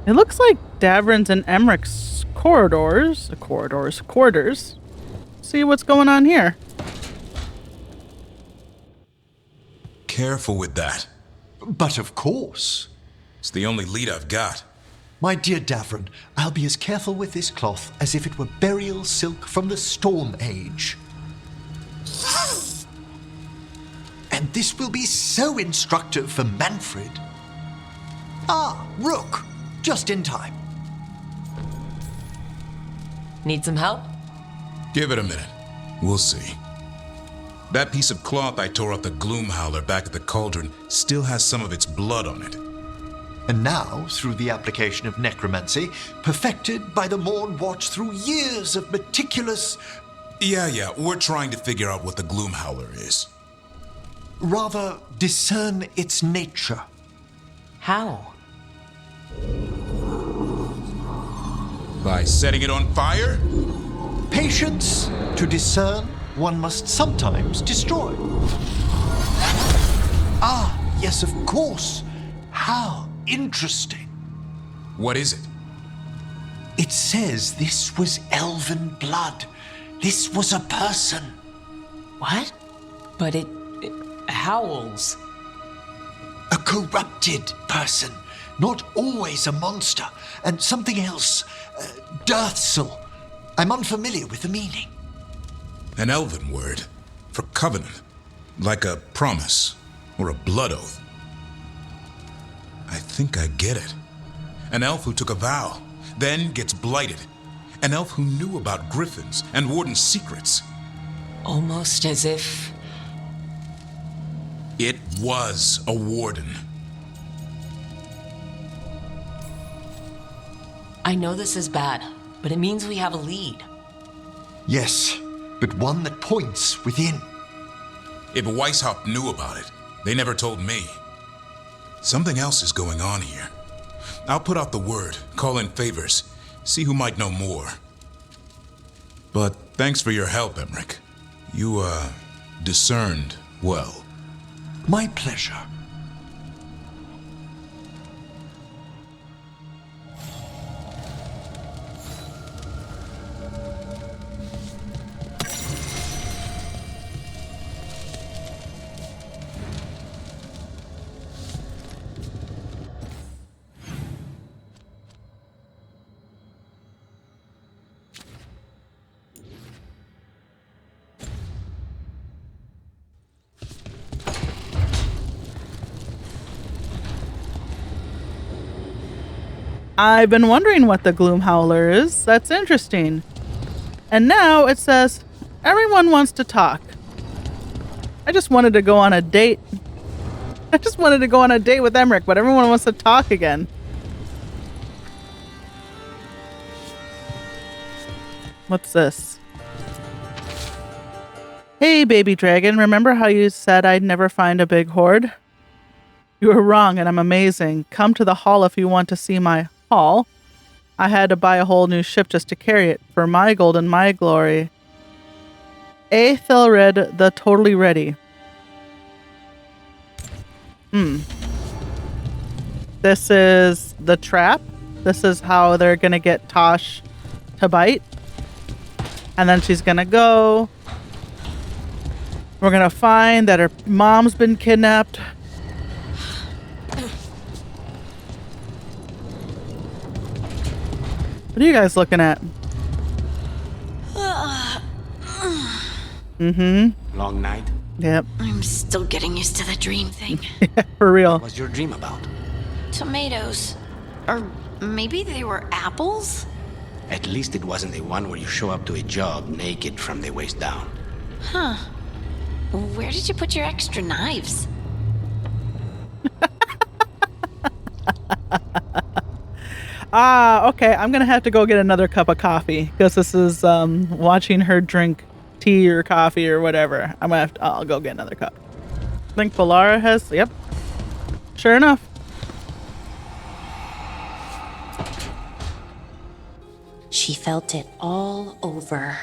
It looks like Davrin's and Emmeric's quarters. See what's going on here. Careful with that. But of course. It's the only lead I've got. My dear Davrin, I'll be as careful with this cloth as if it were burial silk from the Storm Age. And this will be so instructive for Manfred. Ah, Rook, just in time. Need some help? Give it a minute. We'll see. That piece of cloth I tore off the Gloom Howler back at the cauldron still has some of its blood on it. And now, through the application of necromancy, perfected by the Morn Watch through years of meticulous... Yeah, we're trying to figure out what the Gloom Howler is. Rather, discern its nature. How? By setting it on fire? Patience. To discern, one must sometimes destroy. Ah, yes, of course. How interesting. What is it? It says this was elven blood. This was a person. What? But it howls. A corrupted person. Not always a monster. And something else. Deathsel. I'm unfamiliar with the meaning. An elven word for covenant. Like a promise or a blood oath. I think I get it. An elf who took a vow, then gets blighted. An elf who knew about griffins and warden's secrets. Almost as if... It was a warden. I know this is bad, but it means we have a lead. Yes, but one that points within. If Weishaupt knew about it, they never told me. Something else is going on here. I'll put out the word, call in favors, see who might know more. But thanks for your help, Emmerich. You, discerned well. My pleasure. I've been wondering what the Gloom Howler is. That's interesting. And now it says, everyone wants to talk. I just wanted to go on a date. I just wanted to go on a date with Emmerich, but everyone wants to talk again. What's this? Hey, baby dragon. Remember how you said I'd never find a big hoard? You were wrong, and I'm amazing. Come to the hall if you want to see my haul. I had to buy a whole new ship just to carry it. For my gold and my glory. Aethelred the Totally Ready. This is the trap. This is how they're going to get Tosh to bite. And then she's going to go. We're going to find that her mom's been kidnapped. What are you guys looking at? Long night? Yep. I'm still getting used to the dream thing. For real. What was your dream about? Tomatoes. Or maybe they were apples? At least it wasn't the one where you show up to a job naked from the waist down. Huh. Where did you put your extra knives? Okay. I'm gonna have to go get another cup of coffee because this is watching her drink tea or coffee or whatever. I'll go get another cup. I think Polara has. Yep. Sure enough. She felt it all over.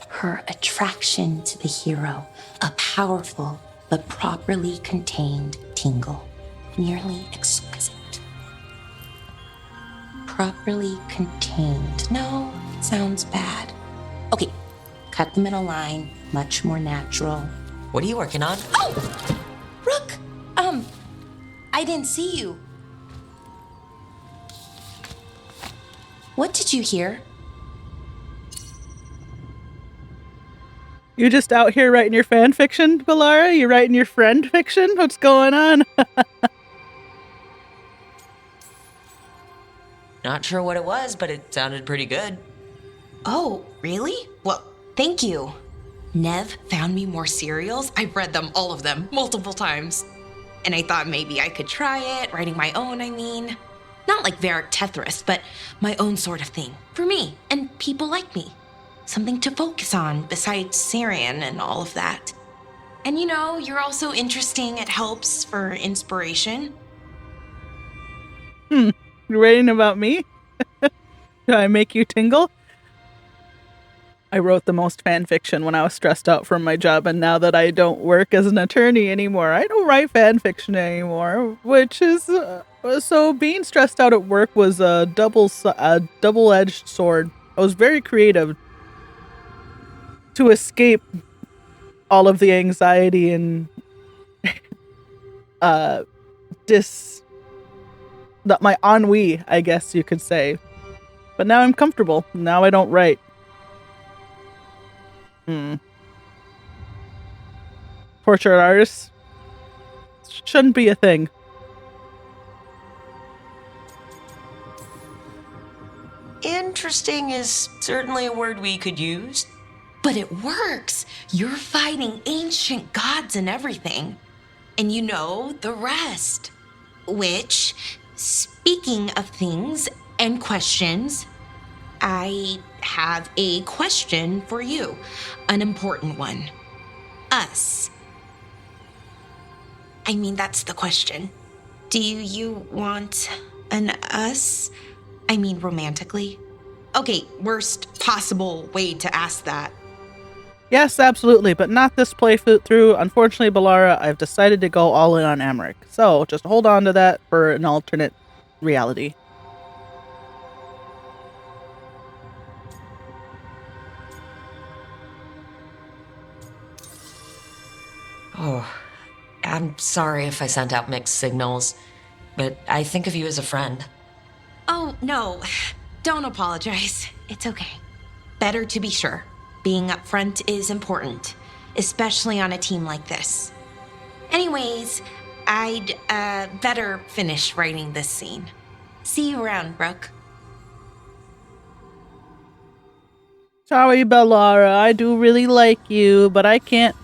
Her attraction to the hero, a powerful but properly contained tingle, nearly exquisite. properly contained. No, sounds bad. Okay, cut the middle line, much more natural. What are you working on? Oh! Rook! I didn't see you. What did you hear? You just out here writing your fan fiction, Balara? You writing your friend fiction? What's going on? Not sure what it was, but it sounded pretty good. Oh, really? Well, thank you. Nev found me more serials. I've read them, all of them, multiple times. And I thought maybe I could try it, writing my own, I mean. Not like Varric Tethrus, but my own sort of thing. For me, and people like me. Something to focus on besides Syrian and all of that. And you know, you're also interesting. It helps for inspiration. You're writing about me? Do I make you tingle? I wrote the most fan fiction when I was stressed out from my job, and now that I don't work as an attorney anymore, I don't write fan fiction anymore, which is... so being stressed out at work was a double-edged sword. I was very creative to escape all of the anxiety and my ennui, I guess you could say. But now I'm comfortable. Now I don't write. Portrait artists shouldn't be a thing. Interesting is certainly a word we could use. But it works. You're fighting ancient gods and everything. And you know the rest. Which, speaking of things and questions, I have a question for you. An important one. Us. I mean, that's the question. Do you want an us? I mean, romantically? Okay, worst possible way to ask that. Yes, absolutely, but not this playthrough. Unfortunately, Balara, I've decided to go all in on Emmerich. So just hold on to that for an alternate reality. Oh, I'm sorry if I sent out mixed signals, but I think of you as a friend. Oh, no. Don't apologize. It's okay. Better to be sure. Being upfront is important, especially on a team like this. Anyways, I'd better finish writing this scene. See you around, Brooke. Sorry, Balara, I do really like you, but I can't...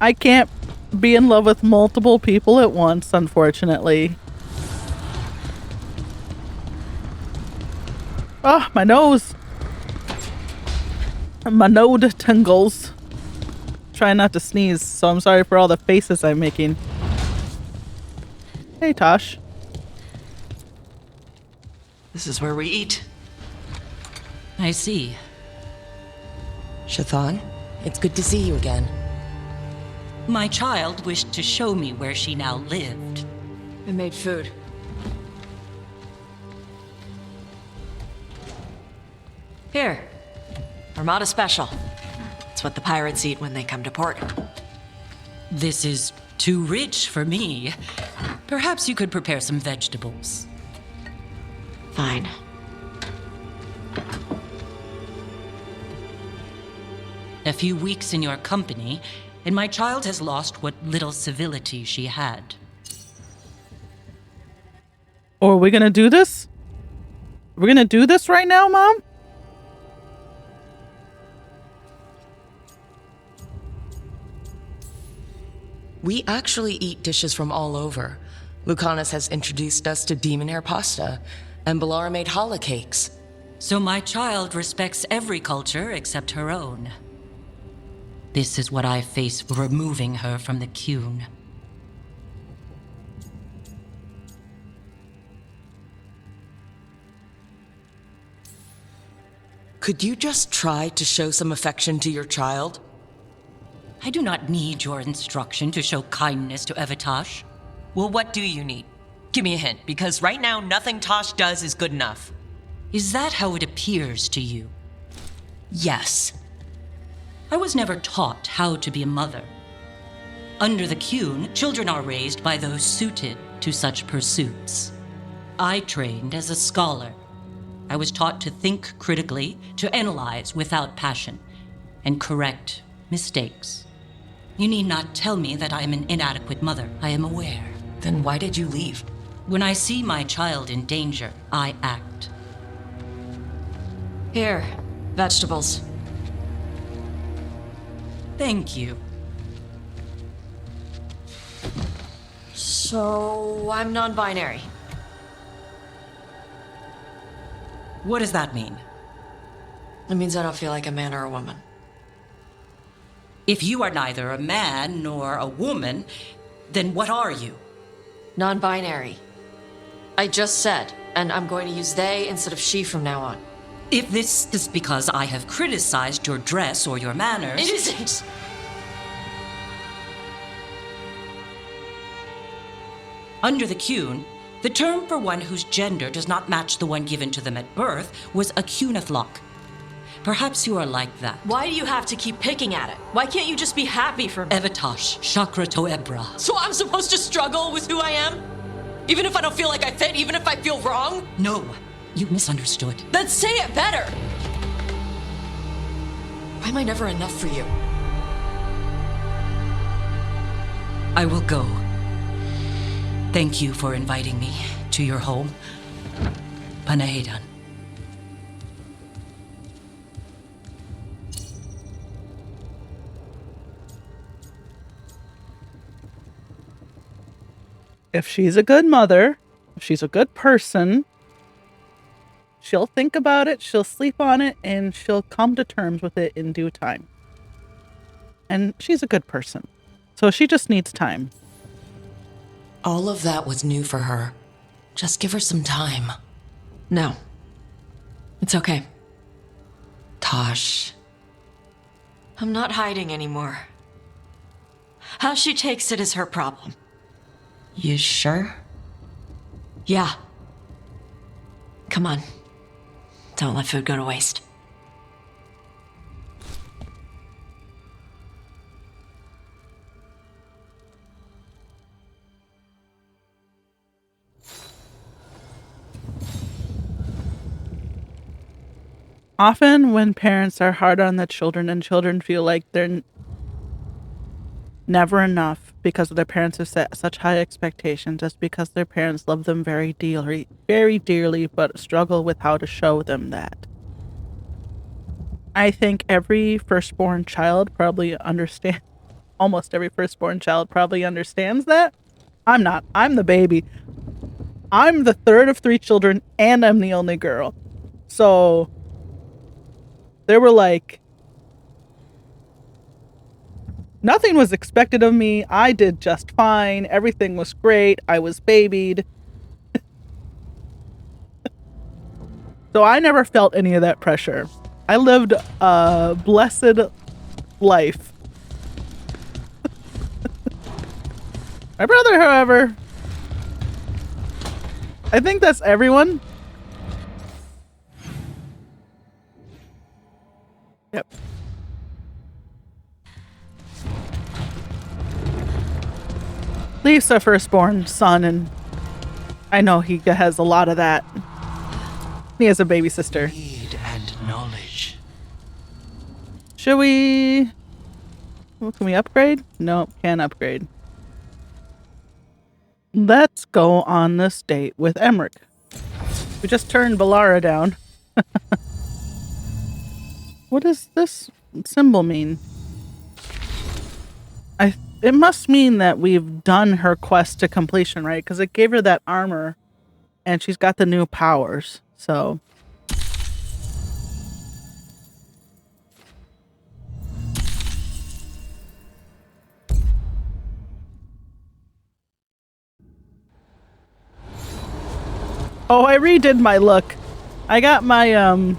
I can't be in love with multiple people at once, unfortunately. Oh, my nose. My node tingles. Try not to sneeze, so I'm sorry for all the faces I'm making. Hey, Tosh. This is where we eat. I see. Shathan, it's good to see you again. My child wished to show me where she now lived. I made food. Here, Armada Special. It's what the pirates eat when they come to port. This is too rich for me. Perhaps you could prepare some vegetables. Fine. A few weeks in your company, and my child has lost what little civility she had. Or are we gonna do this? We're gonna do this right now, Mom? We actually eat dishes from all over. Lucanus has introduced us to demon hair pasta, and Balara made challah cakes. So my child respects every culture except her own. This is what I face for removing her from the Qun. Could you just try to show some affection to your child? I do not need your instruction to show kindness to Evitash. Well, what do you need? Give me a hint, because right now, nothing Tosh does is good enough. Is that how it appears to you? Yes. I was never taught how to be a mother. Under the Qun, children are raised by those suited to such pursuits. I trained as a scholar. I was taught to think critically, to analyze without passion, and correct mistakes. You need not tell me that I am an inadequate mother. I am aware. Then why did you leave? When I see my child in danger, I act. Here, vegetables. Thank you. So, I'm non-binary. What does that mean? It means I don't feel like a man or a woman. If you are neither a man nor a woman, then what are you? Non-binary. I just said, and I'm going to use they instead of she from now on. If this is because I have criticized your dress or your manners... It isn't! Under the Qun, the term for one whose gender does not match the one given to them at birth was a Qunathlok. Perhaps you are like that. Why do you have to keep picking at it? Why can't you just be happy for me? Evatosh, Chakra Toebra. So I'm supposed to struggle with who I am? Even if I don't feel like I fit, even if I feel wrong? No, you misunderstood. Then say it better! Why am I never enough for you? I will go. Thank you for inviting me to your home. Panahedan. If she's a good mother, if she's a good person, she'll think about it, she'll sleep on it, and she'll come to terms with it in due time. And she's a good person. So she just needs time. All of that was new for her. Just give her some time. No. It's okay. Tosh. I'm not hiding anymore. How she takes it is her problem. You sure? Yeah. Come on. Don't let food go to waste. Often when parents are hard on the children and children feel like they're never enough because their parents have set such high expectations, just because their parents love them very dearly, but struggle with how to show them that. I think every firstborn child probably almost every firstborn child probably understands that. I'm not. I'm the baby. I'm the third of 3 children, and I'm the only girl. So they were like, nothing was expected of me. I did just fine. Everything was great. I was babied. So I never felt any of that pressure. I lived a blessed life. My brother, however, I think that's everyone. Yep. Leaf's our firstborn son, and I know he has a lot of that. He has a baby sister. Need and knowledge. Should we... Well, can we upgrade? Nope, can't upgrade. Let's go on this date with Emmerich. We just turned Valara down. What does this symbol mean? It must mean that we've done her quest to completion, right? Because it gave her that armor, and she's got the new powers, so... Oh, I redid my look. I got my,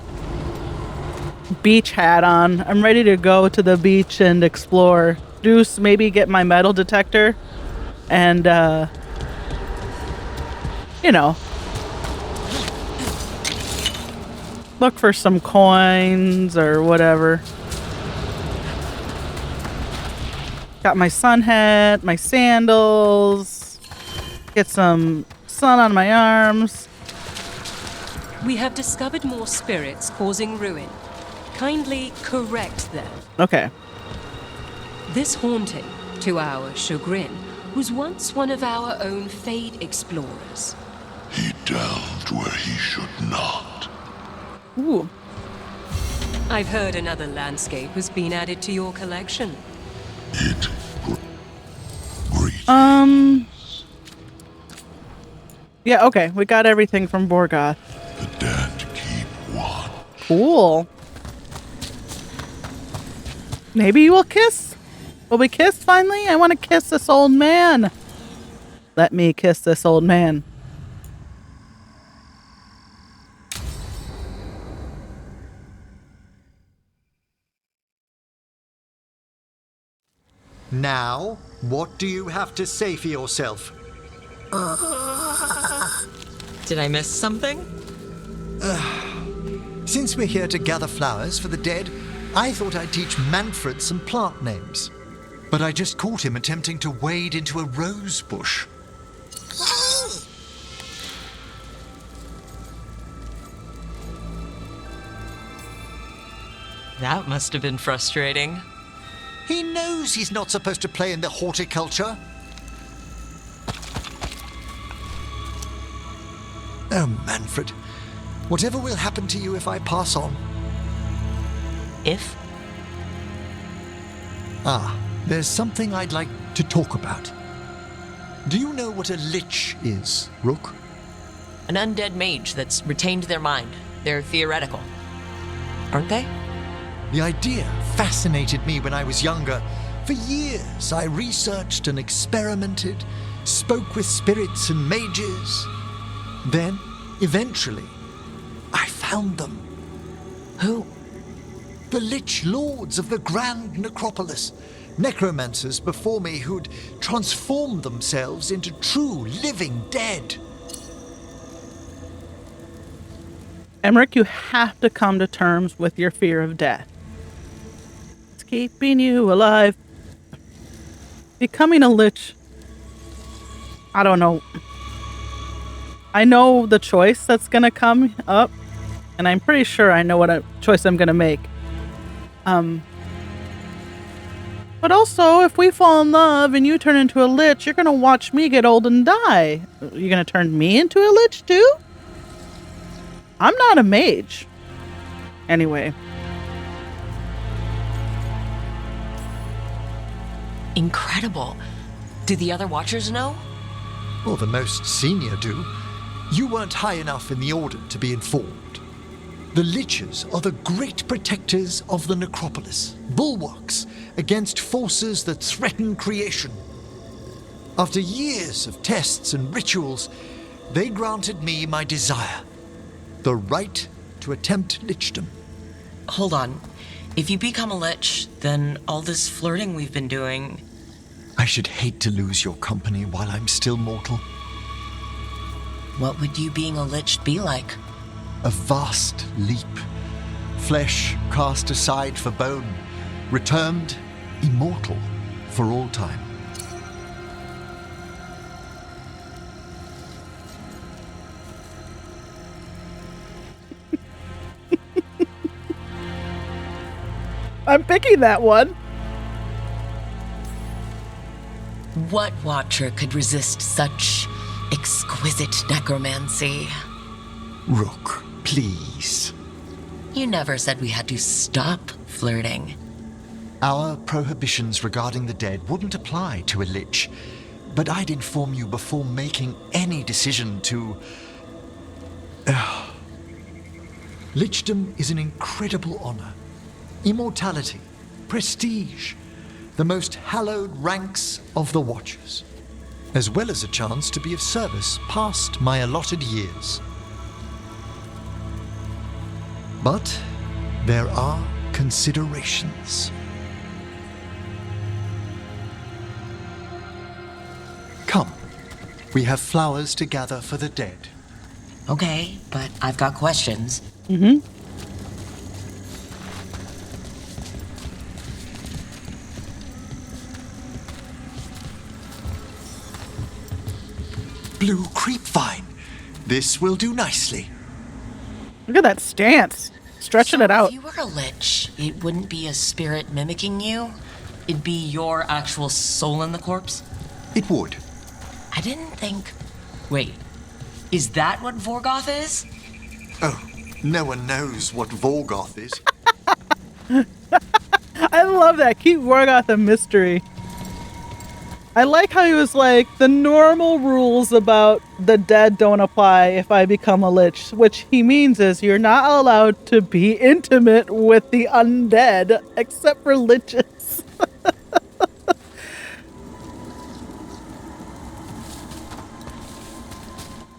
beach hat on. I'm ready to go to the beach and explore. Maybe get my metal detector and you know, look for some coins or whatever. Got my sun hat, my sandals. Get some sun on my arms. We have discovered more spirits causing ruin. Kindly correct them. Okay. This haunting, to our chagrin, was once one of our own Fade explorers. He delved where he should not. Ooh. I've heard another landscape has been added to your collection. It Yeah, okay. We got everything from Borgoth. The dead keep watch. Cool. Maybe we'll kiss? Will we kiss finally? I want to kiss this old man. Let me kiss this old man. Now, what do you have to say for yourself? Did I miss something? Since we're here to gather flowers for the dead, I thought I'd teach Manfred some plant names. But I just caught him attempting to wade into a rose bush. That must have been frustrating. He knows he's not supposed to play in the horticulture. Oh, Manfred. Whatever will happen to you if I pass on? If? There's something I'd like to talk about. Do you know what a lich is, Rook? An undead mage that's retained their mind. They're theoretical. Aren't they? The idea fascinated me when I was younger. For years, I researched and experimented, spoke with spirits and mages. Then, eventually, I found them. Who? The Lich Lords of the Grand Necropolis. Necromancers before me who'd transformed themselves into true living dead. Emmerich, you have to come to terms with your fear of death. It's keeping you alive. Becoming a lich, I don't know. I know the choice that's going to come up, and I'm pretty sure I know what choice I'm going to make. But also, if we fall in love and you turn into a lich, you're going to watch me get old and die. You're going to turn me into a lich too? I'm not a mage. Anyway. Incredible. Do the other Watchers know? Well, the most senior do. You weren't high enough in the Order to be informed. The Liches are the great protectors of the Necropolis, bulwarks against forces that threaten creation. After years of tests and rituals, they granted me my desire, the right to attempt lichdom. Hold on. If you become a lich, then all this flirting we've been doing... I should hate to lose your company while I'm still mortal. What would you being a lich be like? A vast leap. Flesh cast aside for bone, returned immortal for all time. I'm picking that one. What Watcher could resist such exquisite necromancy? Rook, please. You never said we had to stop flirting. Our prohibitions regarding the dead wouldn't apply to a lich, but I'd inform you before making any decision to... Lichdom is an incredible honor. Immortality, prestige, the most hallowed ranks of the Watchers, as well as a chance to be of service past my allotted years. But there are considerations. Come, We have flowers to gather for the dead. Okay, but I've got questions. Mm-hmm. Blue creepvine. This will do nicely. Look at that stance. Stretching it out. If you were a lich, it wouldn't be a spirit mimicking you. It'd be your actual soul in the corpse. It would. I didn't think... Wait, is that what Vorgoth is? Oh, no one knows what Veilguard is. I love that. Keep Vorgoth a mystery. I like how he was like, the normal rules about the dead don't apply if I become a lich, which he means is you're not allowed to be intimate with the undead, except for liches.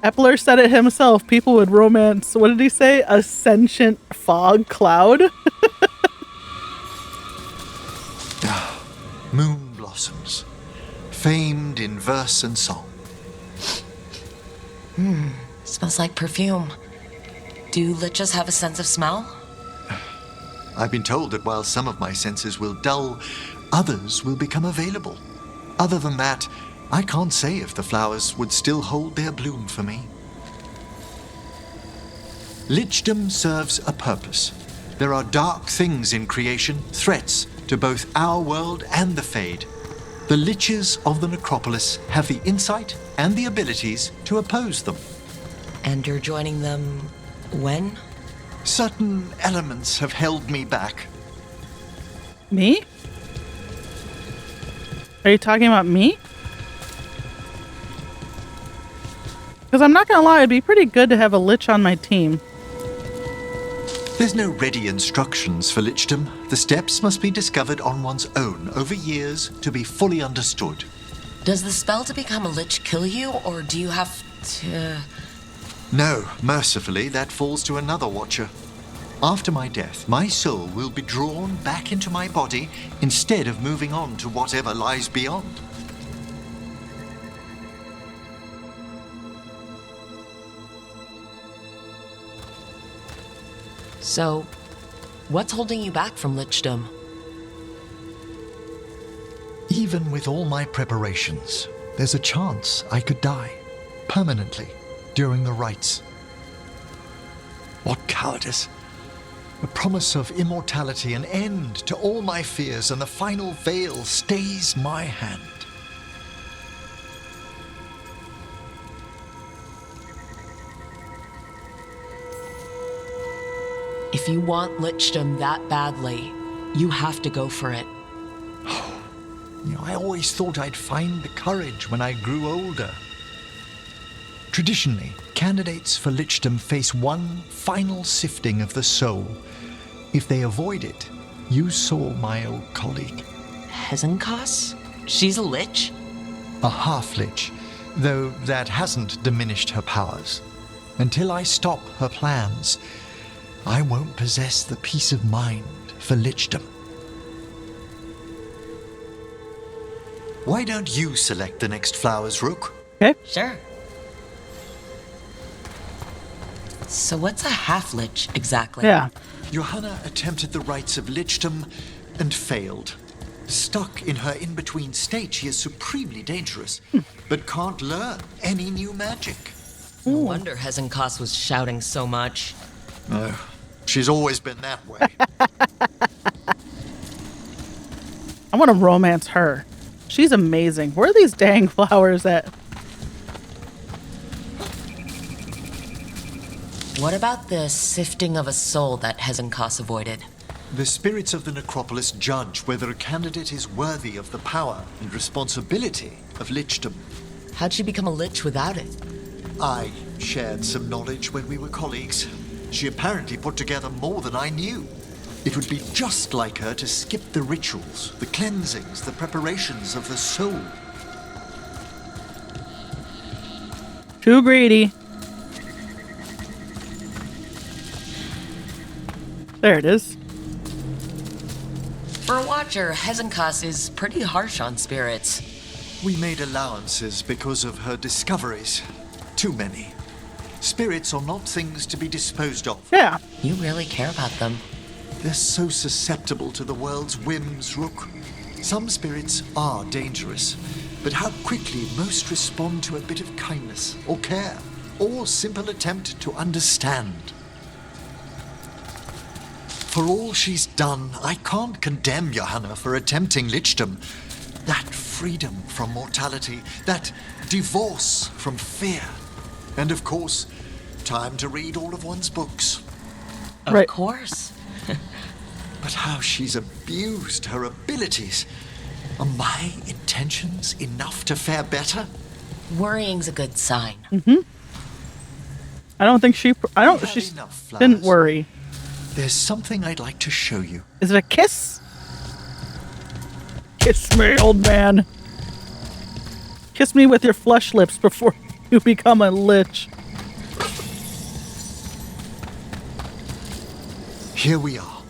Epler said it himself. People would romance, what did he say? A sentient fog cloud? Moon blossoms. Famed in verse and song. Smells like perfume. Do liches have a sense of smell? I've been told that while some of my senses will dull, others will become available. Other than that, I can't say if the flowers would still hold their bloom for me. Lichdom serves a purpose. There are dark things in creation, threats to both our world and the Fade. The liches of the necropolis have the insight and the abilities to oppose them. And you're joining them when? Certain elements have held me back. Me? Are you talking about me? Because I'm not going to lie, it'd be pretty good to have a lich on my team. There's no ready instructions for lichdom. The steps must be discovered on one's own over years to be fully understood. Does the spell to become a lich kill you, or do you have to... No, mercifully, that falls to another watcher. After my death, my soul will be drawn back into my body instead of moving on to whatever lies beyond. So, what's holding you back from lichdom? Even with all my preparations, there's a chance I could die permanently during the rites. What cowardice! The promise of immortality, an end to all my fears, and the final veil stays my hand. If you want lichdom that badly, you have to go for it. I always thought I'd find the courage when I grew older. Traditionally, candidates for lichdom face one final sifting of the soul. If they avoid it, you saw my old colleague. Hezenkos? She's a lich? A half-lich, though that hasn't diminished her powers. Until I stop her plans, I won't possess the peace of mind for lichdom. Why don't you select the next flowers, Rook? Okay. Sure. So what's a half-lich exactly? Yeah. Johanna attempted the rites of lichdom and failed. Stuck in her in-between state, she is supremely dangerous, but can't learn any new magic. No wonder Hezenkos was shouting so much. No, she's always been that way. I want to romance her. She's amazing. Where are these dang flowers at? What about the sifting of a soul that Hezenkos avoided? The spirits of the necropolis judge whether a candidate is worthy of the power and responsibility of lichdom. How'd she become a lich without it? I shared some knowledge when we were colleagues. She apparently put together more than I knew. It would be just like her to skip the rituals, the cleansings, the preparations of the soul. Too greedy. There it is. For a watcher, Hezenkos is pretty harsh on spirits. We made allowances because of her discoveries. Too many. Spirits are not things to be disposed of. Yeah. You really care about them. They're so susceptible to the world's whims, Rook. Some spirits are dangerous, but how quickly most respond to a bit of kindness or care or simple attempt to understand. For all she's done, I can't condemn Johanna for attempting lichdom. That freedom from mortality, that divorce from fear, and of course, time to read all of one's books. Of course. But how she's abused her abilities. Are my intentions enough to fare better? Worrying's a good sign. I don't think she didn't worry. There's something I'd like to show you. Is it a kiss? Kiss me, old man. Kiss me with your flesh lips before you become a lich. Here we are.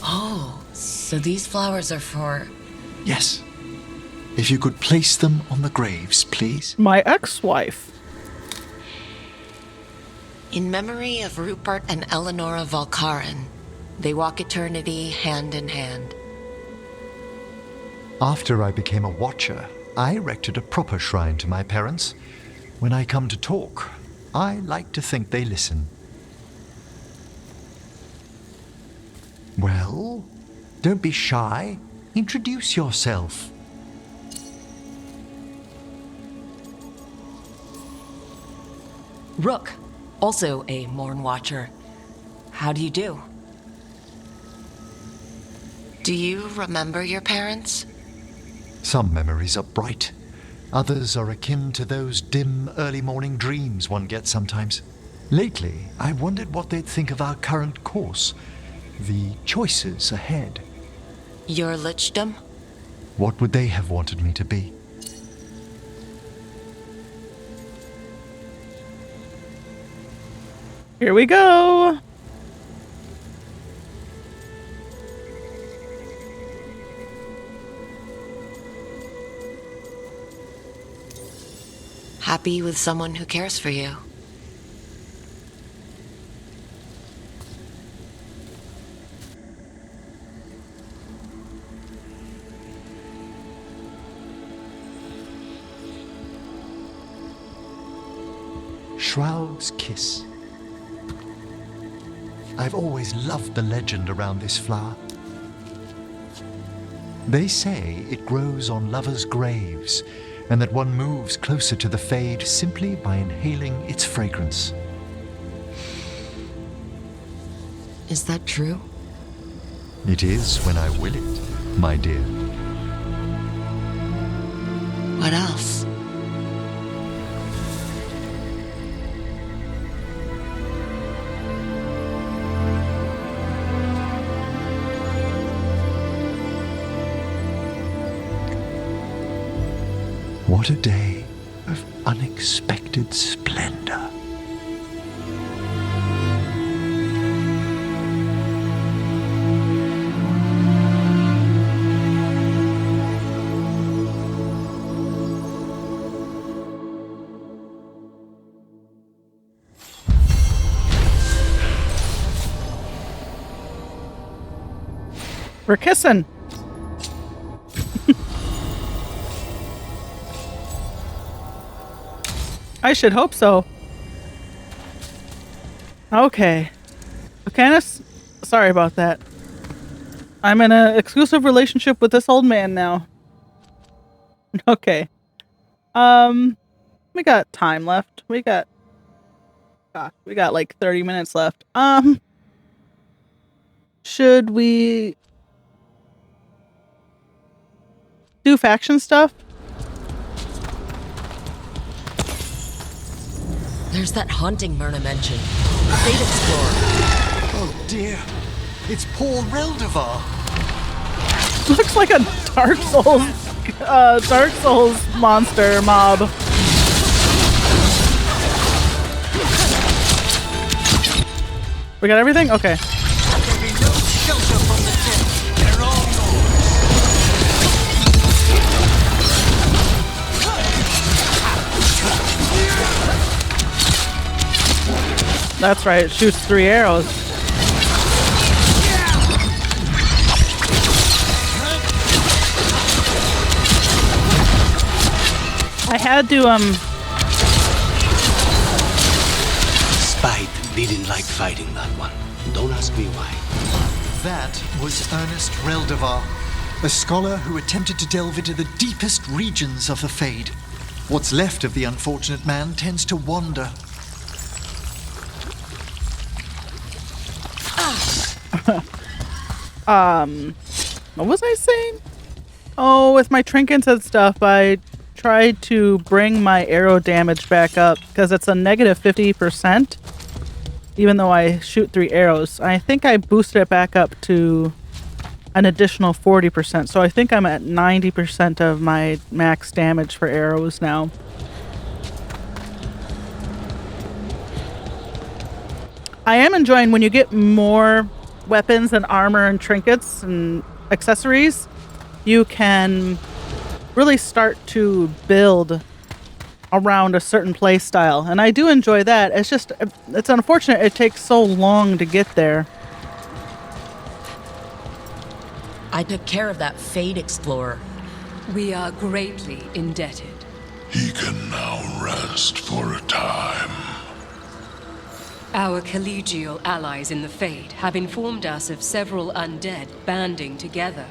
Oh, so these flowers are for... Yes. If you could place them on the graves, please. My ex-wife. In memory of Rupert and Eleonora Valkarin, they walk eternity hand in hand. After I became a watcher, I erected a proper shrine to my parents. When I come to talk, I like to think they listen. Well, don't be shy. Introduce yourself. Rook, also a Morn Watcher. How do you do? Do you remember your parents? Some memories are bright. Others are akin to those dim early morning dreams one gets sometimes. Lately, I wondered what they'd think of our current course. The choices ahead. Your lichdom? What would they have wanted me to be? Here we go. Happy with someone who cares for you. Shroud's Kiss. I've always loved the legend around this flower. They say it grows on lovers' graves, and that one moves closer to the fade simply by inhaling its fragrance. Is that true? It is when I will it, my dear. What else? What a day of unexpected splendor. We're kissing. I should hope so. Okay. Canis, sorry about that. I'm in an exclusive relationship with this old man now. Okay. We got time left. We got like 30 minutes left. Should we do faction stuff? There's that haunting Myrna mentioned. Fate Explorer. Oh dear. It's Paul Reldevar. Looks like a Dark Souls monster mob. We got everything? Okay. There'll be no shelter from the dead. They're all yours. That's right, it shoots 3 arrows. I had to, Spite didn't like fighting that one. Don't ask me why. That was Ernest Reldevar, a scholar who attempted to delve into the deepest regions of the Fade. What's left of the unfortunate man tends to wander. What was I saying? Oh, with my trinkets and stuff, I tried to bring my arrow damage back up because it's a negative 50%, even though I shoot 3 arrows. I think I boosted it back up to an additional 40%, so I think I'm at 90% of my max damage for arrows now. I am enjoying when you get more weapons and armor and trinkets and accessories, you can really start to build around a certain play style, and I do enjoy that. It's unfortunate it takes so long to get there. I took care of that Fade Explorer. We are greatly indebted. He can now rest for a time. Our collegial allies in the Fade have informed us of several undead banding together.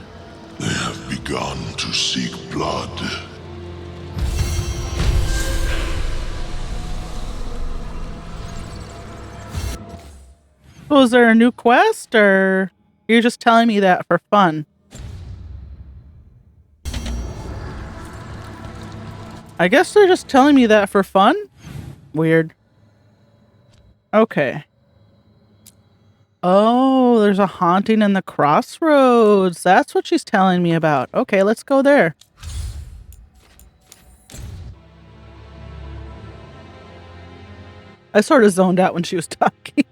They have begun to seek blood. Was there a new quest, or you're just telling me that for fun? I guess they're just telling me that for fun? Weird. Okay. Oh, there's a haunting in the crossroads. That's what she's telling me about. Okay, let's go there. I sort of zoned out when she was talking.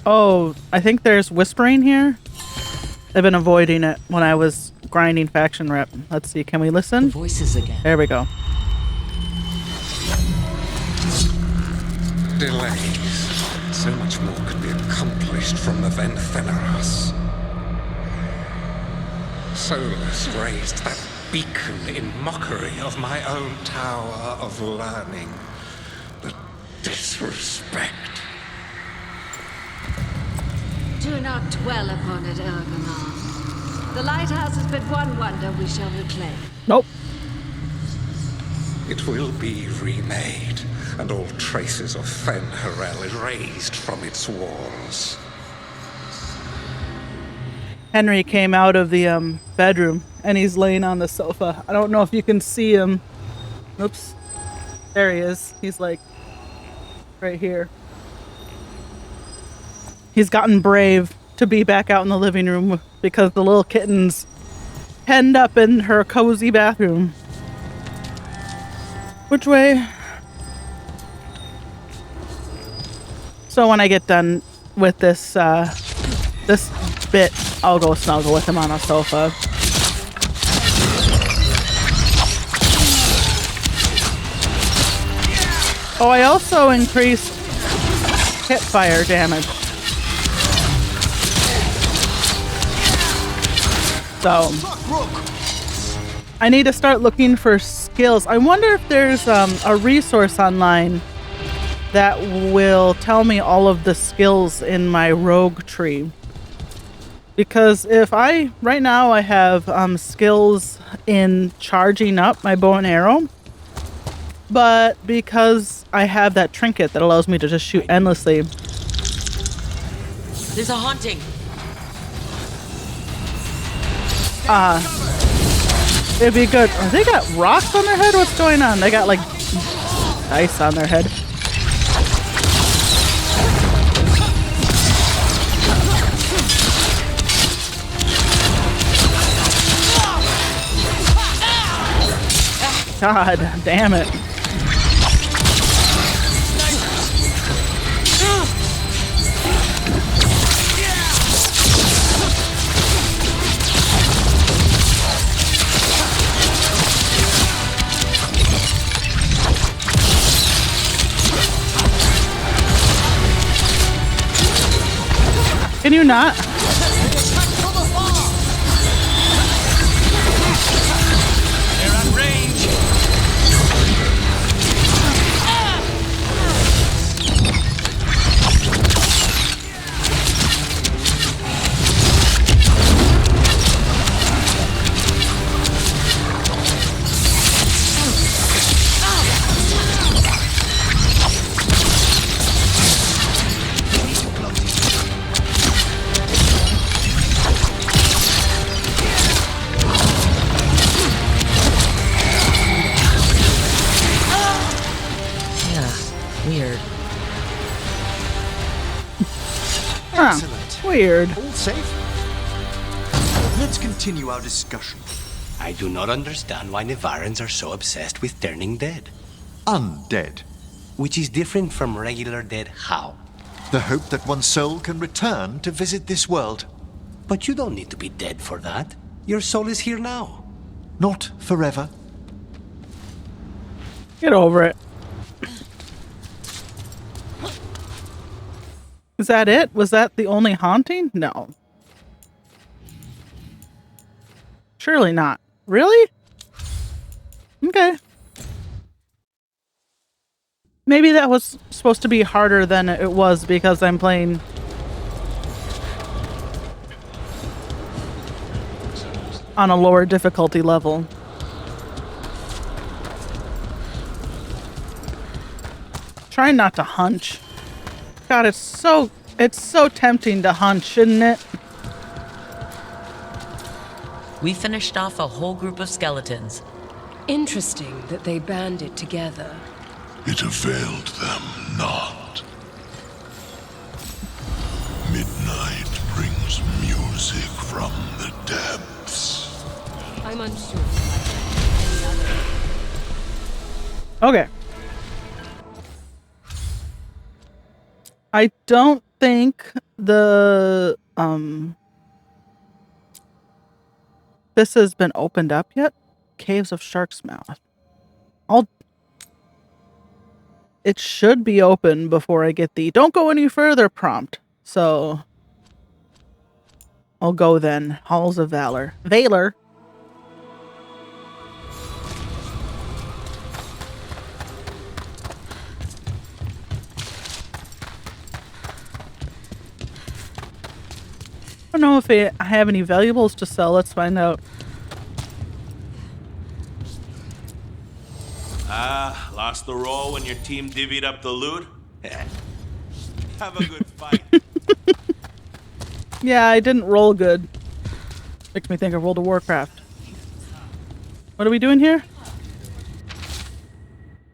Oh, I think there's whispering here. I've been avoiding it when I was grinding faction rep. Let's see, can we listen? The voices again. There we go. Delays. So much more could be accomplished from the Ventheneras. Solus raised that beacon in mockery of my own tower of learning. The disrespect. Do not dwell upon it, Ergonar. The lighthouse is but one wonder we shall reclaim. Nope. It will be remade, and all traces of Fen'Harel erased from its walls. Henry came out of the bedroom, and he's laying on the sofa. I don't know if you can see him. Oops. There he is. He's like right here. He's gotten brave to be back out in the living room because the little kitten's penned up in her cozy bathroom. Which way? So when I get done with this this bit, I'll go snuggle with him on a sofa. Oh, I also increased hip fire damage. So I need to start looking for skills. I wonder if there's a resource online that will tell me all of the skills in my rogue tree. Because if right now I have skills in charging up my bow and arrow, but because I have that trinket that allows me to just shoot endlessly. There's a haunting. It'd be good. Oh, they got rocks on their head? What's going on? They got like ice on their head. God damn it. Can you not? They're at range. Weird. Excellent. Weird. All safe? Let's continue our discussion. I do not understand why Nevarans are so obsessed with turning dead. Undead. Which is different from regular dead how? The hope that one's soul can return to visit this world. But you don't need to be dead for that. Your soul is here now. Not forever. Get over it. Is that it? Was that the only haunting? No. Surely not. Really? Okay. Maybe that was supposed to be harder than it was because I'm playing on a lower difficulty level. Try not to hunch. God, it's so tempting to hunch, isn't it? We finished off a whole group of skeletons. Interesting that they banded together. It availed them not. Midnight brings music from the depths. I'm unsure. Okay. I don't think the this has been opened up yet. Caves of Shark's Mouth. It should be open before I get the don't go any further prompt. So I'll go then. Halls of Valor. Valor. I don't know if I have any valuables to sell. Let's find out. Lost the roll when your team divvied up the loot? Have a good fight. Yeah, I didn't roll good. Makes me think of World of Warcraft. What are we doing here?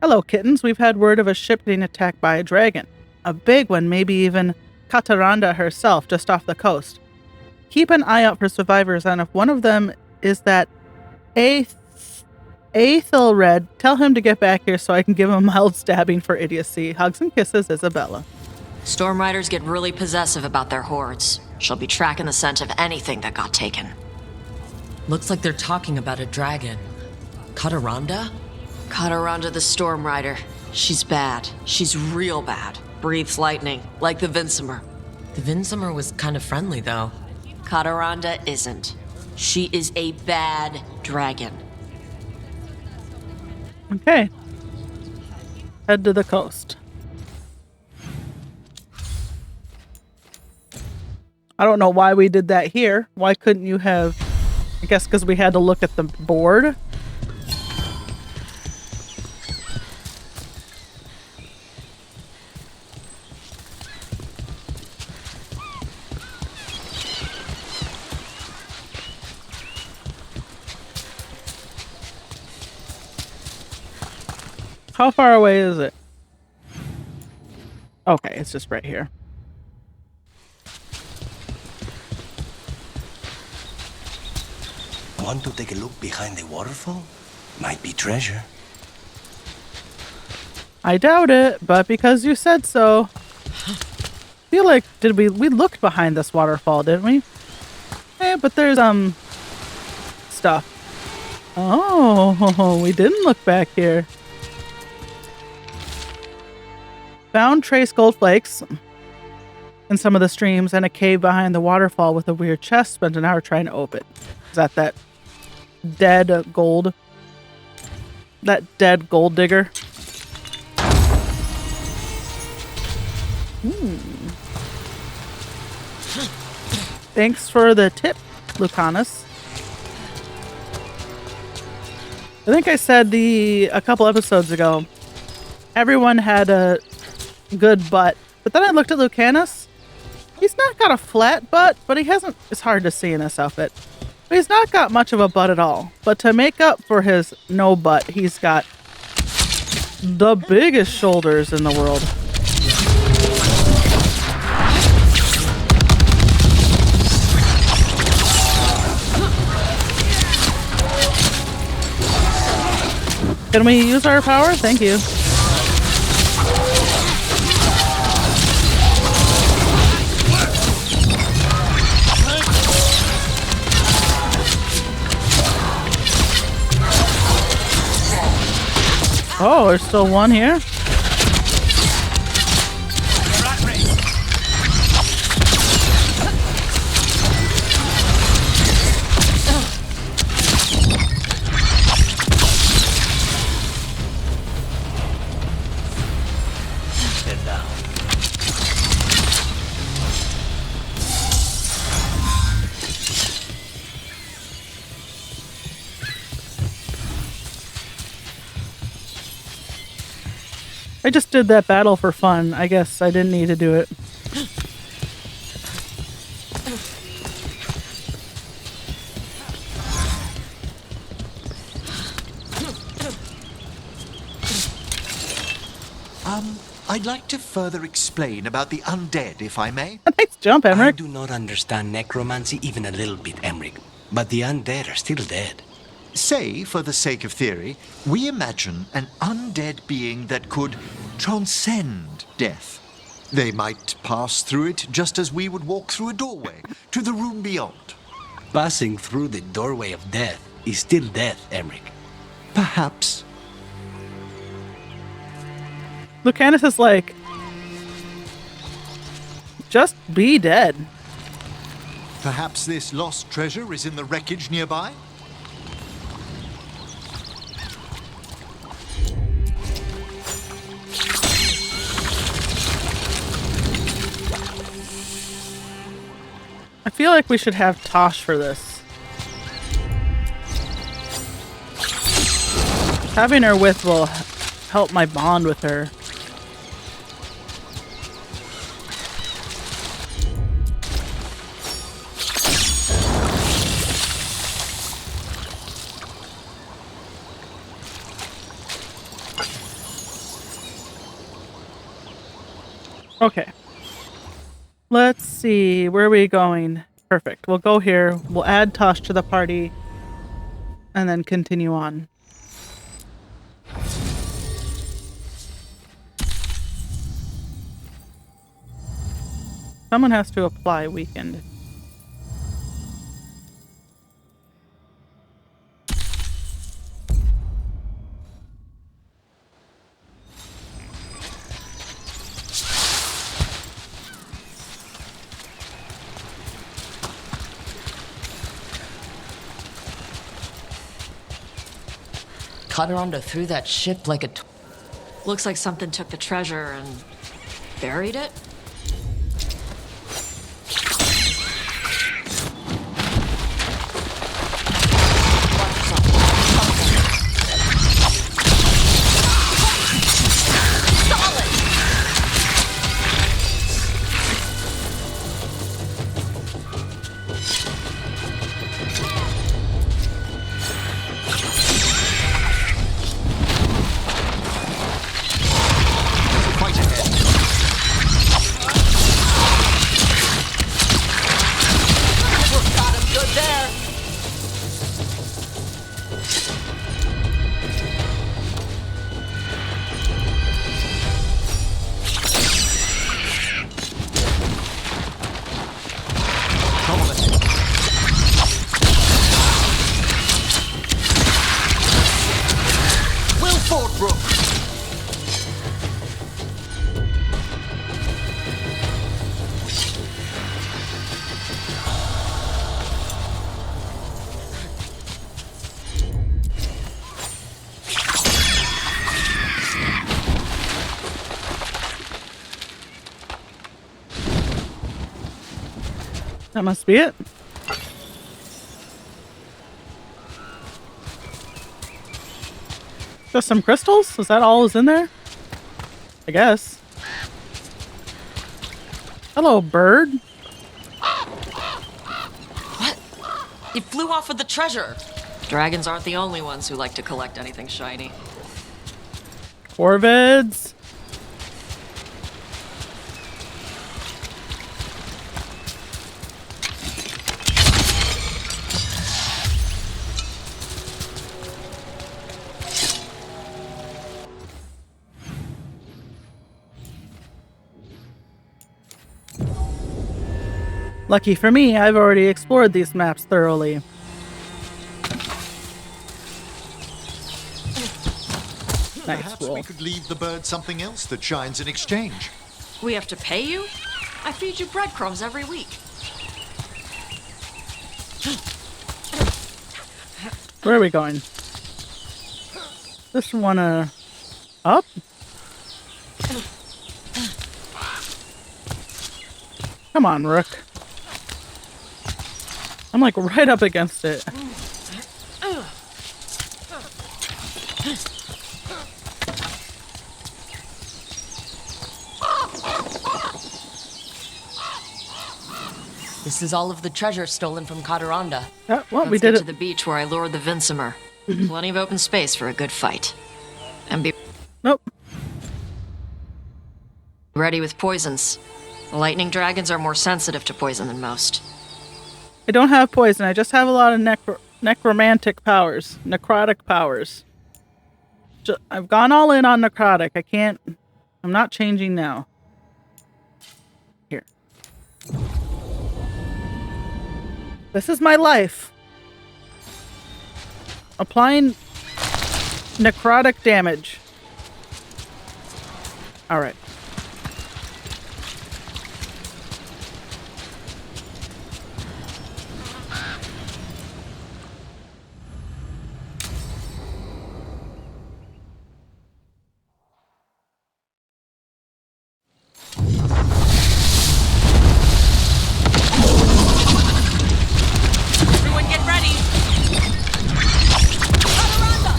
Hello, kittens. We've had word of a ship being attacked by a dragon. A big one, maybe even Kataranda herself, just off the coast. Keep an eye out for survivors, and if one of them is that Aethelred, tell him to get back here so I can give him a mild stabbing for idiocy. Hugs and kisses, Isabella. Storm Riders get really possessive about their hordes. She'll be tracking the scent of anything that got taken. Looks like they're talking about a dragon. Kataranda? Kataranda the Storm Rider. She's bad. She's real bad. Breathes lightning, like the Vinsimer. The Vinsimer was kind of friendly, though. Kataranda isn't. She is a bad dragon. Okay. Head to the coast. I don't know why we did that here. Why couldn't you have... I guess because we had to look at the board. How far away is it? Okay, it's just right here. Want to take a look behind the waterfall? Might be treasure. I doubt it, but because you said so. I feel like we looked behind this waterfall, didn't we? Yeah, but there's stuff. Oh, we didn't look back here. Found trace gold flakes. in some of the streams, and a cave behind the waterfall with a weird chest. Spent an hour trying to open. Is that dead gold? That dead gold digger? Thanks for the tip, Lucanus. I think I said a couple episodes ago, everyone had a good butt. But then I looked at Lucanus. He's not got a flat butt, but he hasn't... It's hard to see in this outfit. But he's not got much of a butt at all. But to make up for his no butt, he's got the biggest shoulders in the world. Can we use our power? Thank you. Oh, there's still one here? I just did that battle for fun. I guess I didn't need to do it. I'd like to further explain about the undead, if I may. Nice jump, Emmerich. I do not understand necromancy even a little bit, Emmerich. But the undead are still dead. Say, for the sake of theory, we imagine an undead being that could transcend death. They might pass through it just as we would walk through a doorway to the room beyond. Passing through the doorway of death is still death, Emmerich. Perhaps. Lucanus is like, just be dead. Perhaps this lost treasure is in the wreckage nearby? I feel like we should have Tosh for this. Having her with will help my bond with her. Okay. Let's see. Where are we going? Perfect. We'll go here. We'll add Tosh to the party. And then continue on. Someone has to apply weakened. Caderonda threw that ship like a... Looks like something took the treasure and buried it. That must be it. Just some crystals? Is that all is in there? I guess. Hello, bird. What? He flew off with the treasure. Dragons aren't the only ones who like to collect anything shiny. Corvids. Lucky for me, I've already explored these maps thoroughly. Nice. Perhaps we could leave the bird something else that shines in exchange. We have to pay you? I feed you breadcrumbs every week. Where are we going? This one, up? Come on, Rook. I'm like right up against it. This is all of the treasure stolen from Cadaranda. Well, Let's we get did to it. the beach where I lured the Vincimer. Plenty of open space for a good fight. And be ready with poisons. Lightning dragons are more sensitive to poison than most. I don't have poison. I just have a lot of necromantic powers. Necrotic powers. I've gone all in on necrotic. I can't... I'm not changing now. Here. This is my life. Applying necrotic damage. Alright. Everyone get ready! Cadaranda!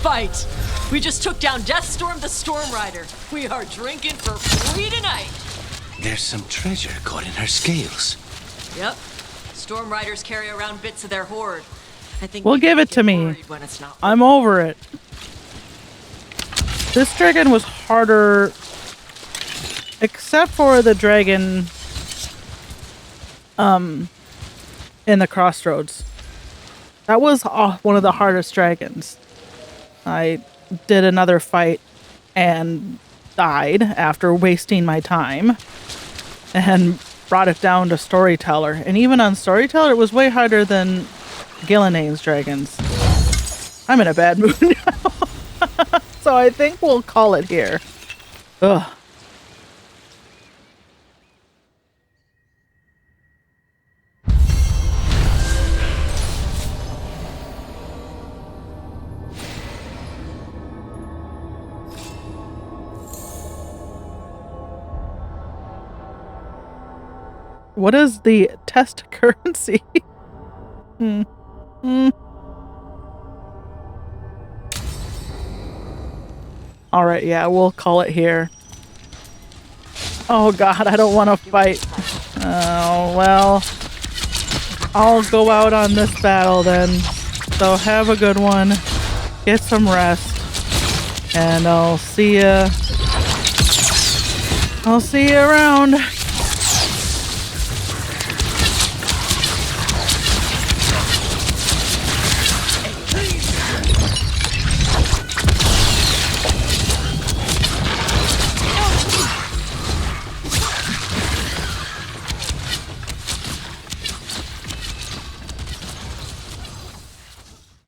fight. We just took down Deathstorm the Storm Rider. We are drinking for free tonight. There's some treasure caught in her scales. Yep. Storm Riders carry around bits of their hoard. I think Well, give it to me. I'm over it. This dragon was harder, except for the dragon in the crossroads. That was one of the hardest dragons. I did another fight and died after wasting my time and brought it down to Storyteller. And even on Storyteller, it was way harder than Gillenay's dragons. I'm in a bad mood now. So I think we'll call it here. Ugh. What is the test currency? All right, yeah, we'll call it here. Oh God, I don't want to fight. Oh, well, I'll go out on this battle then. So have a good one. Get some rest. And I'll see you around.